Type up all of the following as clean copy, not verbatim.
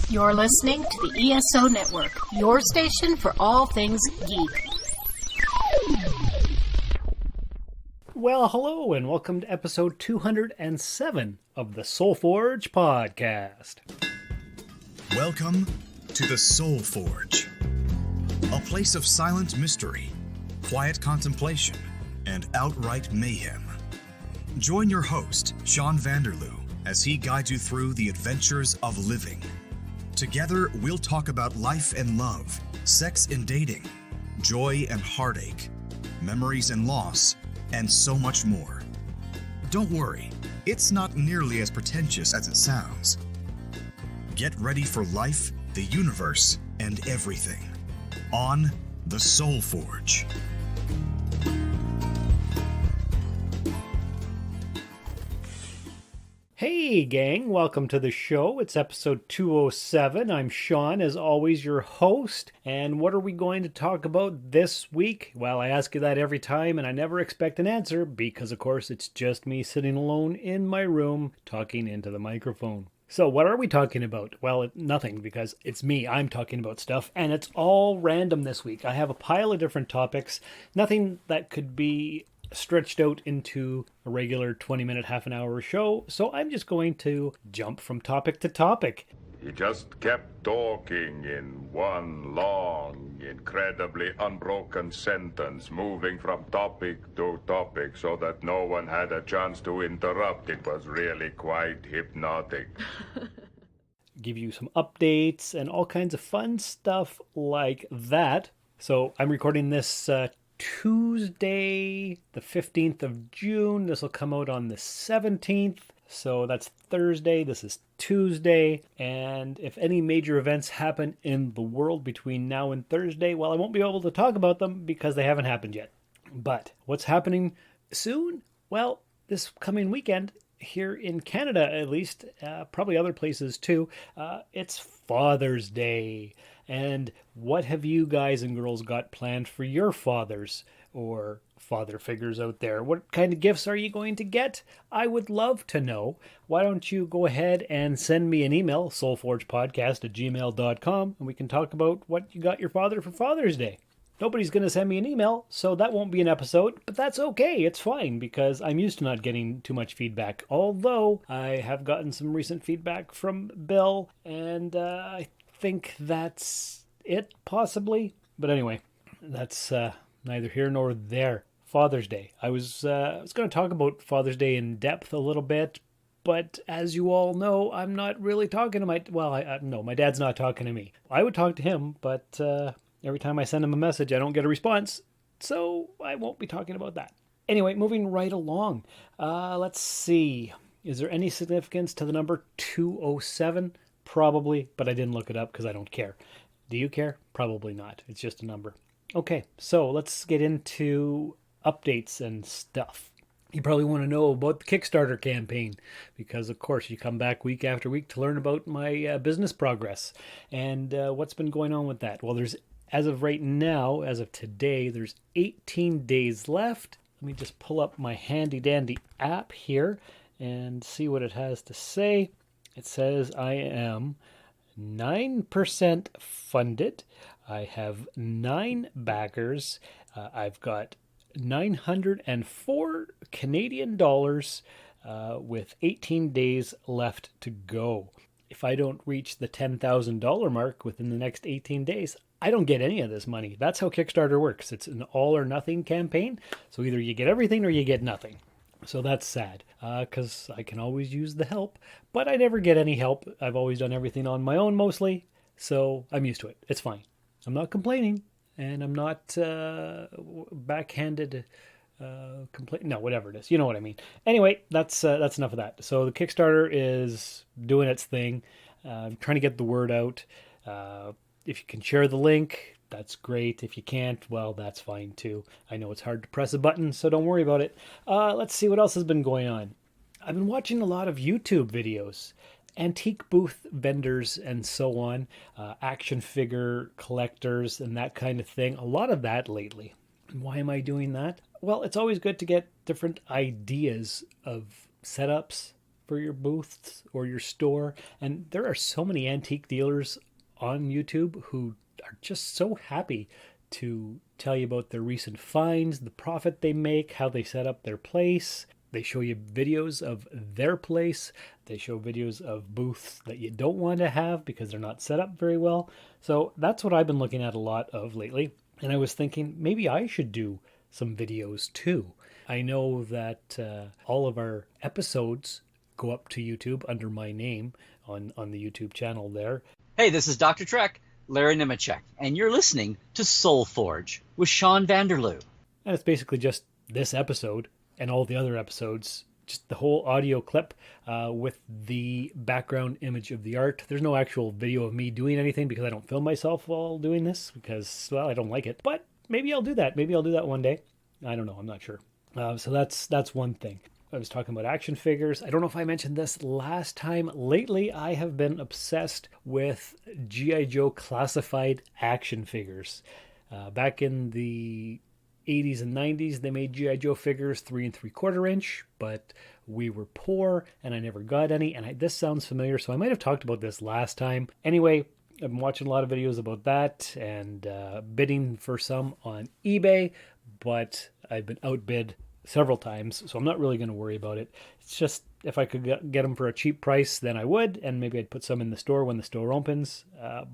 You're listening to the ESO Network, your station for all things geek. Well, hello, and welcome to episode 207 of the Soul Forge podcast. Welcome to the Soul Forge, a place of silent mystery, quiet contemplation, and outright mayhem. Join your host, Sean Vanderloo, as he guides you through the adventures of living. Together, we'll talk about life and love, sex and dating, joy and heartache, memories and loss, and so much more. Don't worry, it's not nearly as pretentious as it sounds. Get ready for life, the universe, and everything on the Soul Forge. Hey gang, welcome to the show. It's episode 207. I'm Sean, as always, your host. And what are we going to talk about this week? Well, I ask you that every time and I never expect an answer because, of course, it's just me sitting alone in my room talking into the microphone. So what are we talking about? Well, nothing, because it's me. I'm talking about stuff, and it's all random this week. I have a pile of different topics, nothing that could be stretched out into a regular 20-minute, half-an-hour show, so I'm just going to jump from topic to topic. He just kept talking in one long, incredibly unbroken sentence, moving from topic to topic so that no one had a chance to interrupt. It was really quite hypnotic. Give you some updates and all kinds of fun stuff like that. So I'm recording this Tuesday, the 15th of June. This will come out on the 17th. So that's Thursday. This is Tuesday. And if any major events happen in the world between now and Thursday, well, I won't be able to talk about them because they haven't happened yet. But what's happening soon? Well, this coming weekend here in Canada, at least, probably other places too, it's Father's Day. And what have you guys and girls got planned for your fathers or father figures out there? What kind of gifts are you going to get? I would love to know. Why don't you go ahead and send me an email, soulforgepodcast@gmail.com, and we can talk about what you got your father for Father's Day. Nobody's going to send me an email, so that won't be an episode, but that's okay. It's fine because I'm used to not getting too much feedback, although I have gotten some recent feedback from Bill, and I think that's it, possibly. But anyway, that's neither here nor there. Father's Day. I was going to talk about Father's Day in depth a little bit, but as you all know, I'm not really talking to my dad's not talking to me. I would talk to him, but every time I send him a message, I don't get a response, so I won't be talking about that. Anyway, moving right along. Let's see. Is there any significance to the number 207? Probably, but I didn't look it up because I don't care. Do you care? Probably not. It's just a number. Okay, so let's get into updates and stuff. You probably want to know about the Kickstarter campaign because, of course, you come back week after week to learn about my business progress and what's been going on with that. Well, as of right now, as of today, there's 18 days left. Let me just pull up my handy-dandy app here and see what it has to say. It says I am 9% funded. I have 9 backers. I've got 904 Canadian dollars with 18 days left to go. If I don't reach the $10,000 mark within the next 18 days, I don't get any of this money. That's how Kickstarter works. It's an all or nothing campaign. So either you get everything or you get nothing. So that's sad because I can always use the help, but I never get any help. I've always done everything on my own mostly, so I'm used to it. It's fine. I'm not complaining, and I'm not backhanded complain. No, whatever it is. You know what I mean. Anyway, that's enough of that. So the Kickstarter is doing its thing. I'm trying to get the word out. If you can share the link, that's great. If you can't, well, that's fine too. I know it's hard to press a button, so don't worry about it. Let's see what else has been going on. I've been watching a lot of YouTube videos, antique booth vendors and so on, action figure collectors and that kind of thing. A lot of that lately. Why am I doing that? Well, it's always good to get different ideas of setups, for your booths or your store. And there are so many antique dealers on YouTube who are just so happy to tell you about their recent finds, the profit they make, how they set up their place. They show you videos of their place. They show videos of booths that you don't want to have because they're not set up very well. So that's what I've been looking at a lot of lately. And I was thinking maybe I should do some videos too. I know that all of our episodes go up to YouTube under my name on the YouTube channel there. Hey, this is Dr. Trek, Larry Nemechek, and you're listening to Soul Forge with Sean Vanderloo. And it's basically just this episode and all the other episodes, just the whole audio clip with the background image of the art. There's no actual video of me doing anything because I don't film myself while doing this because, well, I don't like it. But maybe I'll do that. Maybe I'll do that one day. I don't know. I'm not sure. So that's one thing. I was talking about action figures. I don't know if I mentioned this last time. Lately, I have been obsessed with G.I. Joe classified action figures. Back in the 80s and 90s, they made G.I. Joe figures 3 3/4 inch, but we were poor and I never got any. And this sounds familiar, so I might have talked about this last time. Anyway, I've been watching a lot of videos about that and bidding for some on eBay, but I've been outbid several times, so I'm not really going to worry about it. It's just if I could get them for a cheap price, then I would, and maybe I'd put some in the store when the store opens.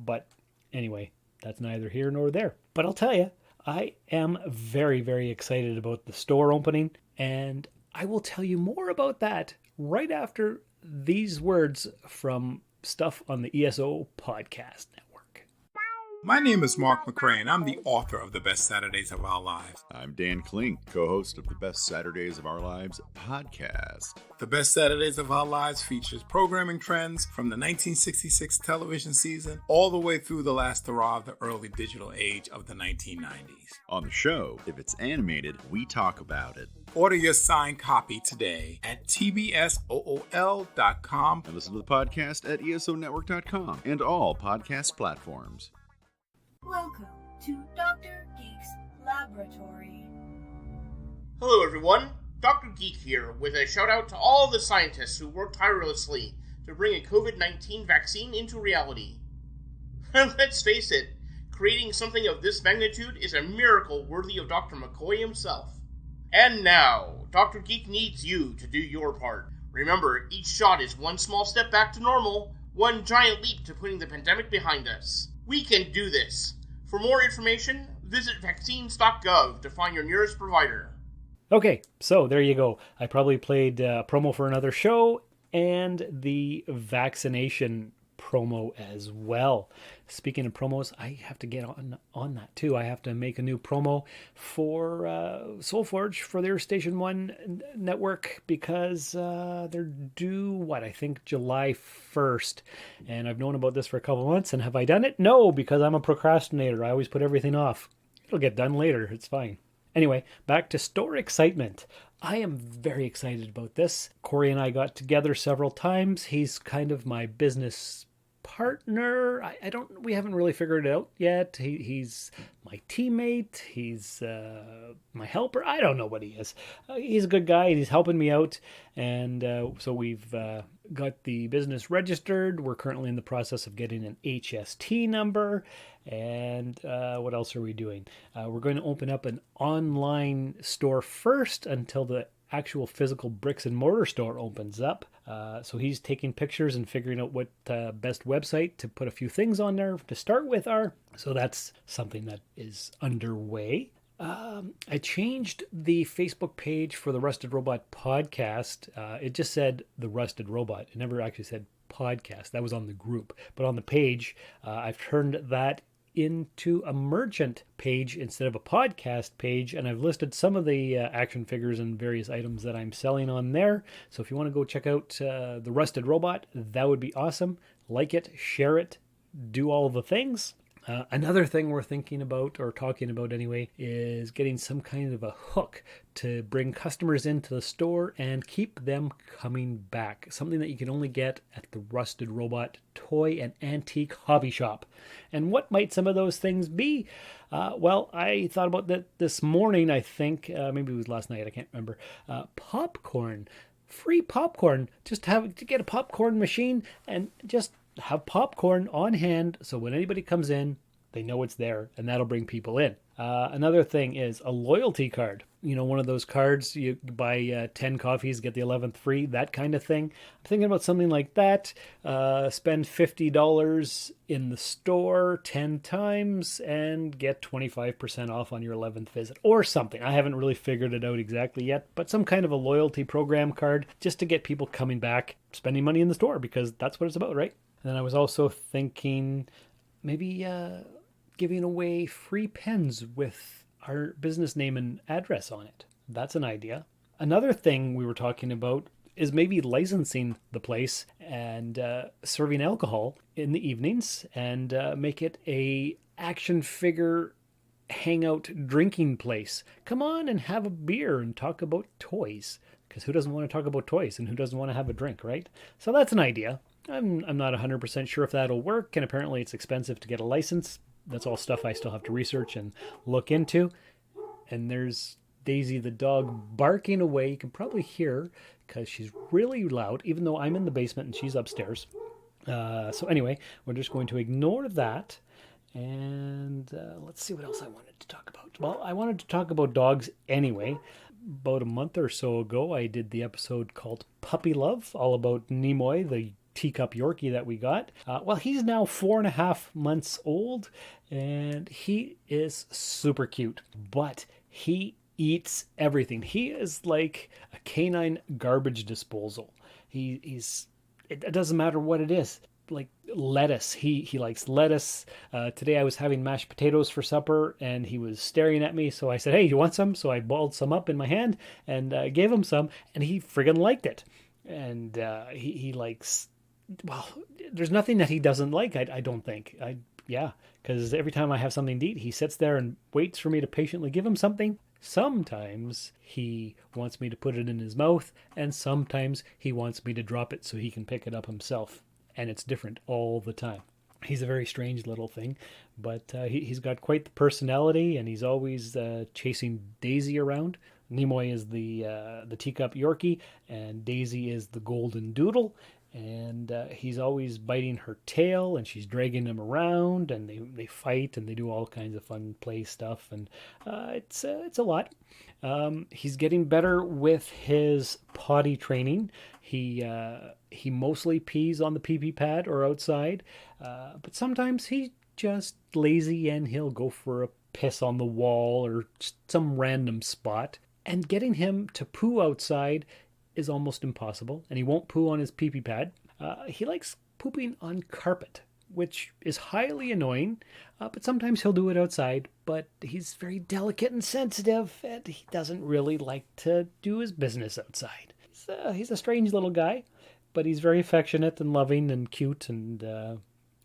But anyway, that's neither here nor there. But I'll tell you, I am very, very excited about the store opening, and I will tell you more about that right after these words from stuff on the ESO Podcast Network. My name is Mark McCray, and I'm the author of The Best Saturdays of Our Lives. I'm Dan Klink, co-host of the Best Saturdays of Our Lives podcast. The Best Saturdays of Our Lives features programming trends from the 1966 television season all the way through the last hurrah of the early digital age of the 1990s. On the show, if it's animated, we talk about it. Order your signed copy today at tbsool.com And listen to the podcast at esonetwork.com and all podcast platforms. Welcome to Dr. Geek's Laboratory. Hello everyone, Dr. Geek here with a shout out to all the scientists who work tirelessly to bring a COVID-19 vaccine into reality. Let's face it, creating something of this magnitude is a miracle worthy of Dr. McCoy himself. And now, Dr. Geek needs you to do your part. Remember, each shot is one small step back to normal, one giant leap to putting the pandemic behind us. We can do this. For more information, visit vaccines.gov to find your nearest provider. Okay, so there you go. I probably played a promo for another show and the vaccination promo as well. Speaking of promos, I have to get on that too. I have to make a new promo for Soulforge for their Station 1 network because they're due, I think July 1st. And I've known about this for a couple months. And have I done it? No, because I'm a procrastinator. I always put everything off. It'll get done later. It's fine. Anyway, back to store excitement. I am very excited about this. Corey and I got together several times. He's kind of my business partner. We haven't really figured it out yet. He's my teammate. He's my helper. I don't know what he is. He's a good guy and he's helping me out. And so we've got the business registered. We're currently in the process of getting an HST number. And what else are we doing? We're going to open up an online store first until the actual physical bricks and mortar store opens up. So he's taking pictures and figuring out what best website to put a few things on there to start with are. So that's something that is underway. I changed the Facebook page for the Rusted Robot podcast. It just said the Rusted Robot. It never actually said podcast. That was on the group. But on the page, I've turned that into a merchant page instead of a podcast page, and I've listed some of the action figures and various items that I'm selling on there. So if you want to go check out the Rusted Robot, that would be awesome. Like it, share it, do all the things. Another thing we're thinking about, or talking about anyway, is getting some kind of a hook to bring customers into the store and keep them coming back. Something that you can only get at the Rusted Robot Toy and Antique Hobby Shop. And what might some of those things be? Well, I thought about that this morning, I think. Maybe it was last night, I can't remember. Popcorn. free popcorn. Just to get a popcorn machine and just have popcorn on hand so when anybody comes in, they know it's there, and that'll bring people in. Another thing is a loyalty card. One of those cards, you buy 10 coffees, get the 11th free, that kind of thing. I'm thinking about something like that. Spend $50 in the store 10 times and get 25% off on your 11th visit or something. I haven't really figured it out exactly yet, but some kind of a loyalty program card just to get people coming back, spending money in the store, because that's what it's about, right? And then I was also thinking maybe giving away free pens with our business name and address on it. That's an idea. Another thing we were talking about is maybe licensing the place and serving alcohol in the evenings and make it a action figure hangout drinking place. Come on and have a beer and talk about toys, because who doesn't want to talk about toys and who doesn't want to have a drink, right? So that's an idea. I'm not 100% sure if that'll work, and apparently it's expensive to get a license. That's all stuff I still have to research and look into. And there's Daisy the dog barking away. You can probably hear her because she's really loud, even though I'm in the basement and she's upstairs. So anyway, we're just going to ignore that. And let's see what else I wanted to talk about. Well, I wanted to talk about dogs anyway. About a month or so ago, I did the episode called Puppy Love, all about Nimoy, the teacup Yorkie that we got. Well, he's now 4.5 months old, and he is super cute, but he eats everything. He is like a canine garbage disposal. It doesn't matter what it is. Like lettuce. He likes lettuce. Today I was having mashed potatoes for supper, and he was staring at me, so I said, hey, you want some? So I balled some up in my hand and gave him some, and he friggin' liked it. And he likes... Well, there's nothing that he doesn't like, I don't think. Because every time I have something to eat, he sits there and waits for me to patiently give him something. Sometimes he wants me to put it in his mouth, and sometimes he wants me to drop it so he can pick it up himself. And it's different all the time. He's a very strange little thing, but he's got quite the personality, and he's always chasing Daisy around. Nimoy is the teacup Yorkie, and Daisy is the golden doodle. And he's always biting her tail, and she's dragging him around, and they fight, and they do all kinds of fun play stuff, and it's a lot. He's getting better with his potty training. He mostly pees on the pee-pee pad or outside, but sometimes he's just lazy and he'll go for a piss on the wall or some random spot. And getting him to poo outside is almost impossible, and he won't poo on his pee-pee pad. He likes pooping on carpet, which is highly annoying, but sometimes he'll do it outside, but he's very delicate and sensitive, and he doesn't really like to do his business outside. He's a strange little guy, but he's very affectionate and loving and cute, and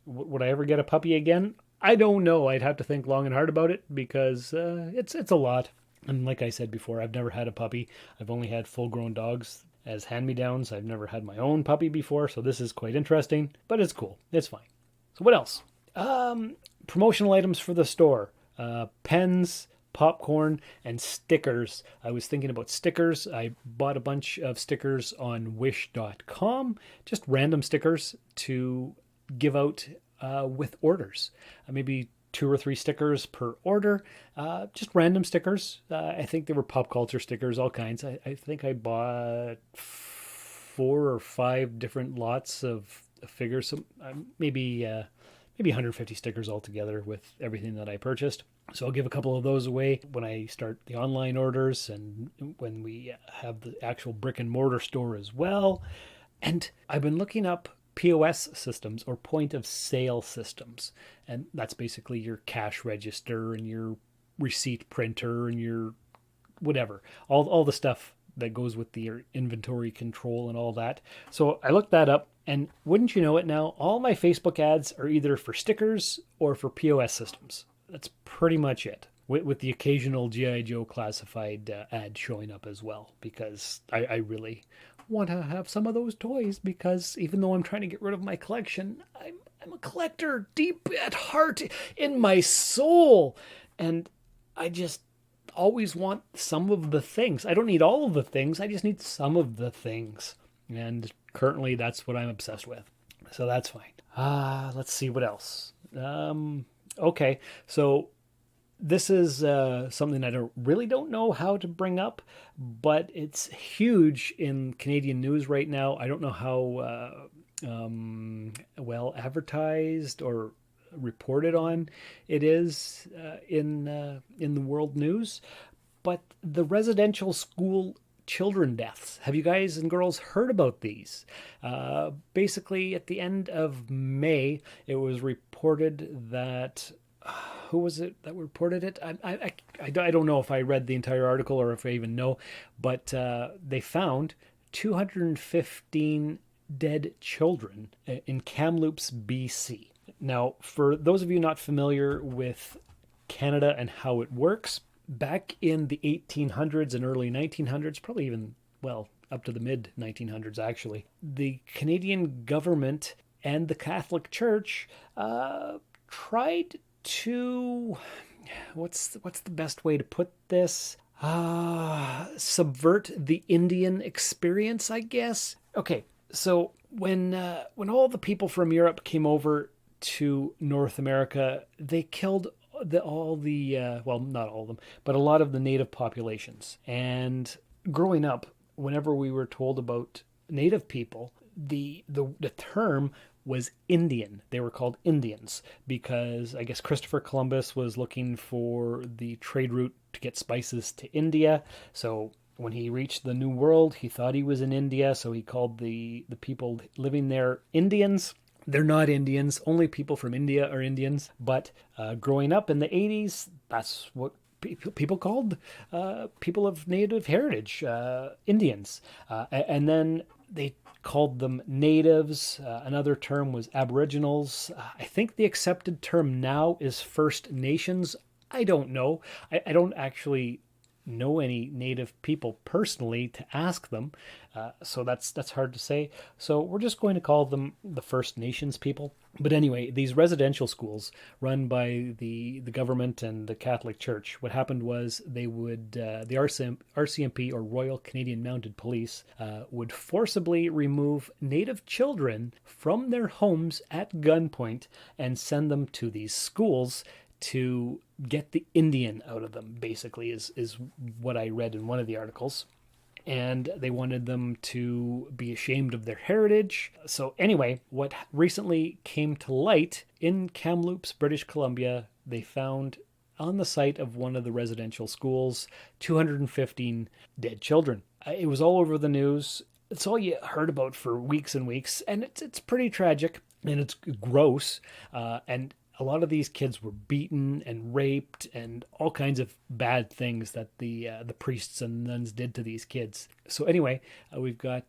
would I ever get a puppy again? I don't know. I'd have to think long and hard about it, because it's a lot. And like I said before, I've never had a puppy. I've only had full-grown dogs as hand-me-downs. I've never had my own puppy before, so this is quite interesting. But it's cool. It's fine. So what else? Promotional items for the store. Pens, popcorn, and stickers. I was thinking about stickers. I bought a bunch of stickers on wish.com. Just random stickers to give out with orders. Maybe 2 or 3 stickers per order, just random stickers. I think they were pop culture stickers, all kinds. I think I bought 4 or 5 different lots of figures, so maybe 150 stickers altogether with everything that I purchased. So I'll give a couple of those away when I start the online orders and when we have the actual brick and mortar store as well. And I've been looking up POS systems, or point of sale systems, and that's basically your cash register and your receipt printer and your whatever, all the stuff that goes with your inventory control and all that. So I looked that up, and wouldn't you know it now, all my Facebook ads are either for stickers or for POS systems. That's pretty much it, with the occasional G.I. Joe classified ad showing up as well, because I really want to have some of those toys, because even though I'm trying to get rid of my collection, I'm a collector deep at heart in my soul, and I always want some of the things. I don't need all of the things. I just need some of the things. And currently that's what I'm obsessed with. So that's fine. Let's see what else. Okay, so this is something I don't know how to bring up, but it's huge in Canadian news right now. I don't know how well advertised or reported on it is in the world news, but the residential school children deaths. Have you guys and girls heard about these? Basically, at the end of May, it was reported that who was it that reported it? I don't know if I read the entire article or if I even know, but they found 215 dead children in Kamloops, BC. Now, for those of you not familiar with Canada and how it works, back in the 1800s and early 1900s, probably even, well, up to the mid 1900s actually, the Canadian government and the Catholic Church tried to, what's the best way to put this? Subvert the Indian experience, I guess. Okay, so when all the people from Europe came over to North America, they killed well, not all of them, but a lot of the native populations. And growing up, whenever we were told about native people, the term was Indian. They were called Indians because I guess Christopher Columbus was looking for the trade route to get spices to India. So when he reached the New World, he thought he was in India, so he called the people living there Indians. They're not Indians. Only people from India are Indians. But growing up in the 80s, that's what people called people of native heritage, Indians. And then they called them natives. Another term was aboriginals. I think the accepted term now is First Nations. I don't know. I don't actually know any native people personally to ask them, so that's hard to say. So we're just going to call them the First Nations people. But anyway, these residential schools run by the government and the Catholic Church, what happened was they would, the RCMP, or Royal Canadian Mounted Police, would forcibly remove native children from their homes at gunpoint and send them to these schools to get the Indian out of them, basically, is what I read in one of the articles. And they wanted them to be ashamed of their heritage. So anyway, what recently came to light in Kamloops, British Columbia, they found on the site of one of the residential schools 215 dead children. It was all over the news. It's all you heard about for weeks and weeks, and it's pretty tragic, and it's gross, and a lot of these kids were beaten and raped and all kinds of bad things that the priests and nuns did to these kids. So anyway, we've got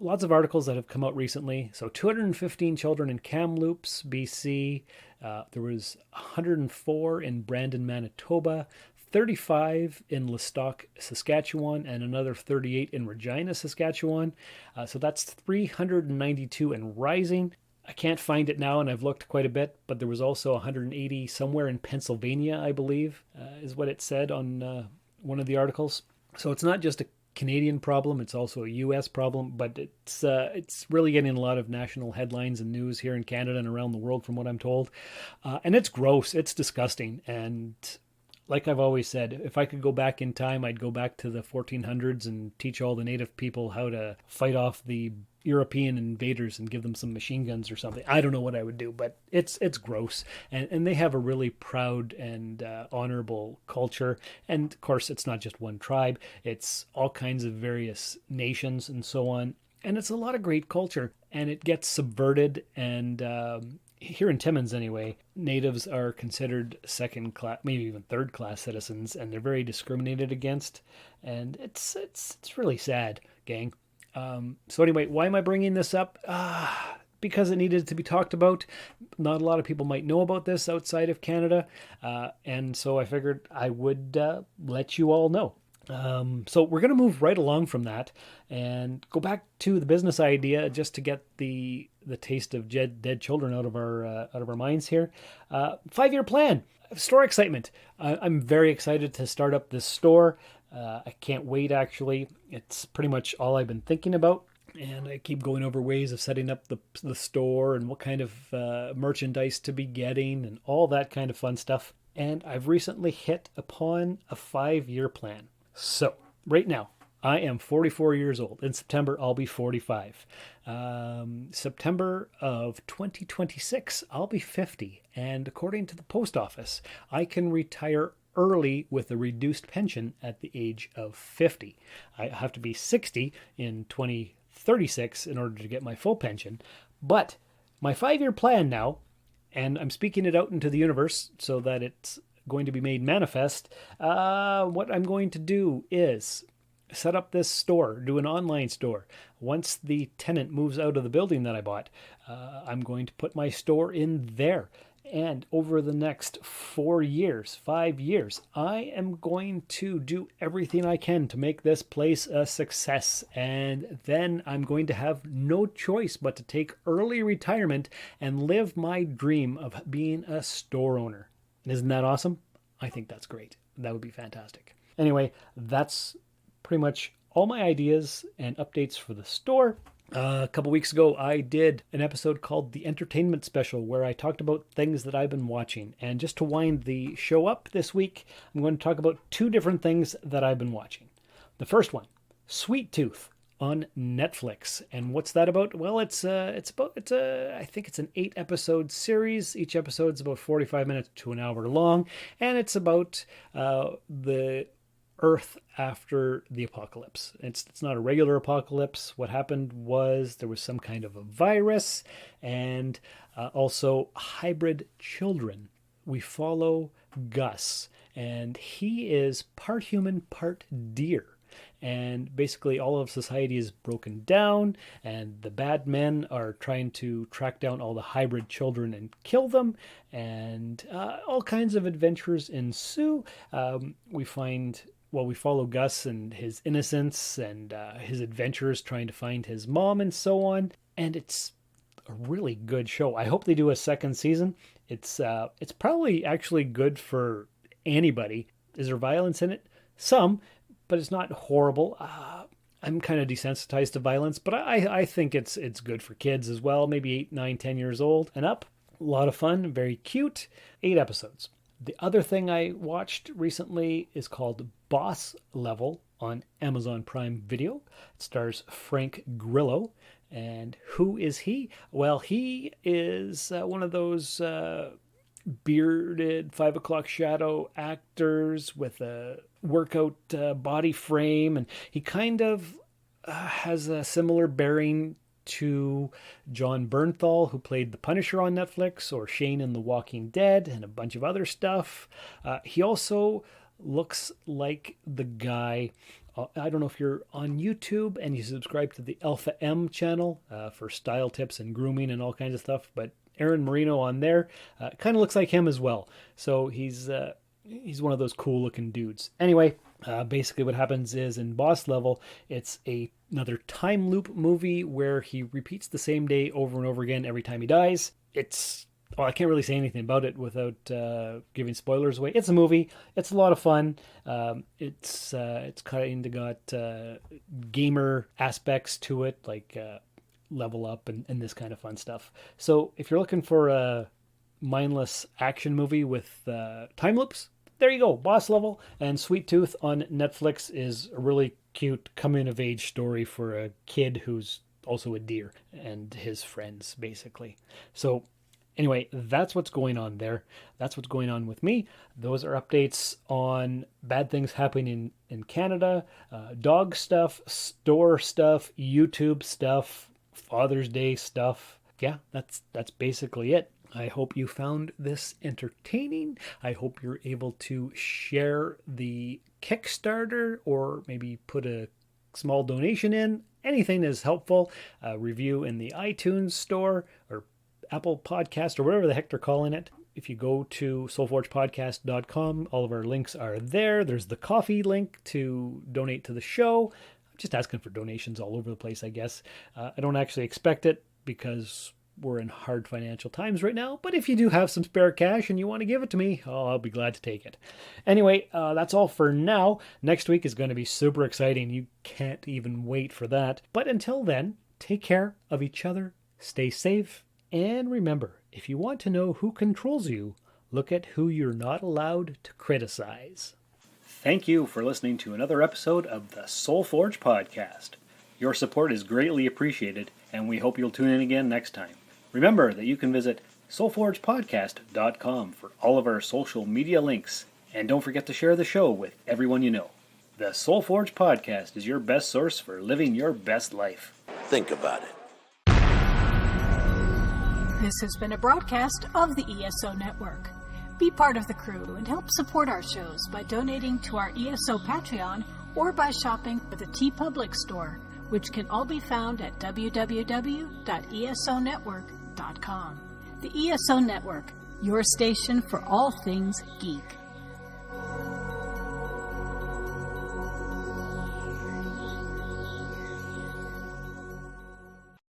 lots of articles that have come out recently. So 215 children in Kamloops, BC. There was 104 in Brandon, Manitoba, 35 in Lestock, Saskatchewan, and another 38 in Regina, Saskatchewan. So that's 392 and rising. I can't find it now, and I've looked quite a bit, but there was also 180 somewhere in Pennsylvania, I believe, is what it said on one of the articles. So it's not just a Canadian problem, it's also a U.S. problem, but it's really getting a lot of national headlines and news here in Canada and around the world, from what I'm told. And it's gross, it's disgusting, and like I've always said, if I could go back in time, I'd go back to the 1400s and teach all the native people how to fight off the European invaders and give them some machine guns or something. I don't know what I would do, but it's gross. And they have a really proud and honorable culture. And of course, it's not just one tribe. It's all kinds of various nations and so on. And it's a lot of great culture. And it gets subverted, and here in Timmins anyway, natives are considered second class, maybe even third class citizens, and they're very discriminated against. And it's really sad, gang. So anyway, why am I bringing this up? Because it needed to be talked about. Not a lot of people might know about this outside of Canada. And so I figured I would let you all know. So we're going to move right along from that and go back to the business idea just to get the the taste of dead children out of our minds here. 5-year plan, store excitement. I'm very excited to start up this store. I can't wait, actually. It's pretty much all I've been thinking about. And I keep going over ways of setting up the store and what kind of merchandise to be getting and all that kind of fun stuff. And I've recently hit upon a 5-year plan. So right now, I am 44 years old. In September, I'll be 45. September of 2026, I'll be 50. And according to the post office, I can retire early with a reduced pension at the age of 50. I have to be 60 in 2036 in order to get my full pension. But my 5-year plan now, and I'm speaking it out into the universe so that it's going to be made manifest, what I'm going to do is set up this store, do an online store. Once the tenant moves out of the building that I bought, I'm going to put my store in there. And over the next 5 years, I am going to do everything I can to make this place a success. And then I'm going to have no choice but to take early retirement and live my dream of being a store owner. Isn't that awesome? I think that's great. That would be fantastic. Anyway, that's pretty much all my ideas and updates for the store. A couple weeks ago, I did an episode called The Entertainment Special, where I talked about things that I've been watching. And just to wind the show up this week, I'm going to talk about 2 different things that I've been watching. The first one, Sweet Tooth on Netflix. And what's that about? Well, I think it's an 8-episode series. Each episode's about 45 minutes to an hour long. And it's about the Earth after the apocalypse. It's not a regular apocalypse. What happened was there was some kind of a virus and also hybrid children. We follow Gus, and he is part human, part deer. And basically all of society is broken down, and the bad men are trying to track down all the hybrid children and kill them, and all kinds of adventures ensue. We follow Gus and his innocence and his adventures trying to find his mom and so on. And it's a really good show. I hope they do a second season. It's probably actually good for anybody. Is there violence in it? Some, but it's not horrible. I'm kind of desensitized to violence, but I think it's good for kids as well. Maybe 8, 9, 10 years old and up. A lot of fun, very cute. 8 episodes. The other thing I watched recently is called Boss Level on Amazon Prime Video. It stars Frank Grillo. And who is he? Well, he is one of those bearded 5 o'clock shadow actors with a workout body frame. And he kind of has a similar bearing to John Bernthal, who played the Punisher on Netflix, or Shane in The Walking Dead, and a bunch of other stuff. He also looks like the guy, I don't know if you're on YouTube and you subscribe to the Alpha M channel for style tips and grooming and all kinds of stuff, but Aaron Marino on there kind of looks like him as well. So he's one of those cool looking dudes. Anyway, basically what happens is in Boss Level, it's another time loop movie where he repeats the same day over and over again every time he dies. I can't really say anything about it without giving spoilers away. It's a movie. It's a lot of fun. It's kind of got gamer aspects to it, like level up and this kind of fun stuff. So if you're looking for a mindless action movie with time loops, there you go. Boss Level and Sweet Tooth on Netflix is a really cute coming-of-age story for a kid who's also a deer and his friends, basically. So anyway, that's what's going on there. That's what's going on with me. Those are updates on bad things happening in Canada, dog stuff, store stuff, YouTube stuff, Father's Day stuff. Yeah, that's basically it. I hope you found this entertaining. I hope you're able to share the Kickstarter or maybe put a small donation in. Anything is helpful. Review in the iTunes store or Apple Podcast or whatever the heck they're calling it. If you go to soulforgepodcast.com, all of our links are there. There's the coffee link to donate to the show. I'm just asking for donations all over the place, I guess. I don't actually expect it. because we're in hard financial times right now. But if you do have some spare cash and you want to give it to me, I'll be glad to take it. Anyway, that's all for now. Next week is going to be super exciting. You can't even wait for that. But until then, take care of each other, stay safe, and remember, if you want to know who controls you, look at who you're not allowed to criticize. Thank you for listening to another episode of the Soul Forge podcast. Your support is greatly appreciated, and we hope you'll tune in again next time. Remember that you can visit soulforgepodcast.com for all of our social media links, and don't forget to share the show with everyone you know. The Soul Forge podcast is your best source for living your best life. Think about it. This has been a broadcast of the ESO Network. Be part of the crew and help support our shows by donating to our ESO Patreon or by shopping for the TeePublic store, which can all be found at www.esonetwork.com. The ESO Network, your station for all things geek.